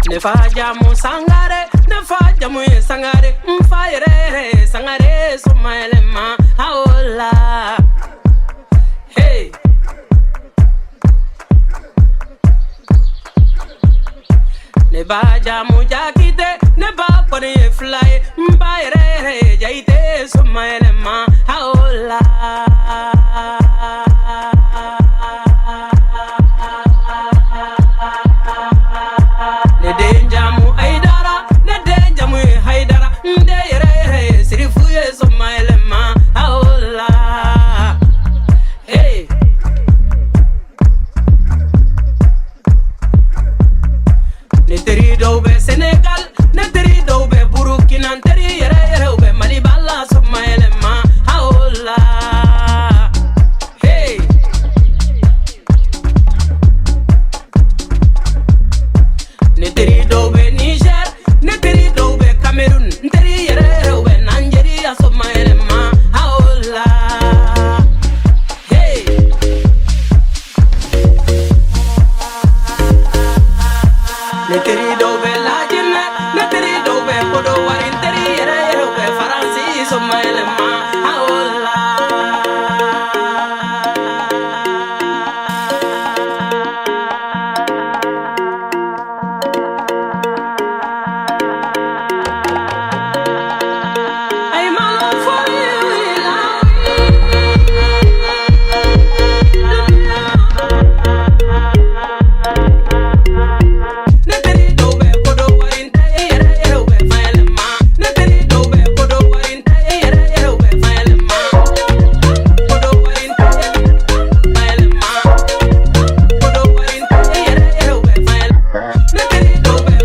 Ne faja mu sangare, ne faja mu sangare, mfaire sangare sumaelema haola. Hey. Ne baja mu jakite, ne ba kone fly, mfaire jaite sumaelema haola. Senegal, neteri dobe Burkina, neteri yere ube Mali balla sumaele ma haola. Hey, neteri dobe Niger, neteri dobe Cameroon, neteri yere ube Nigeria sumaele ma haola. Hey, neteri dobe neteri dobe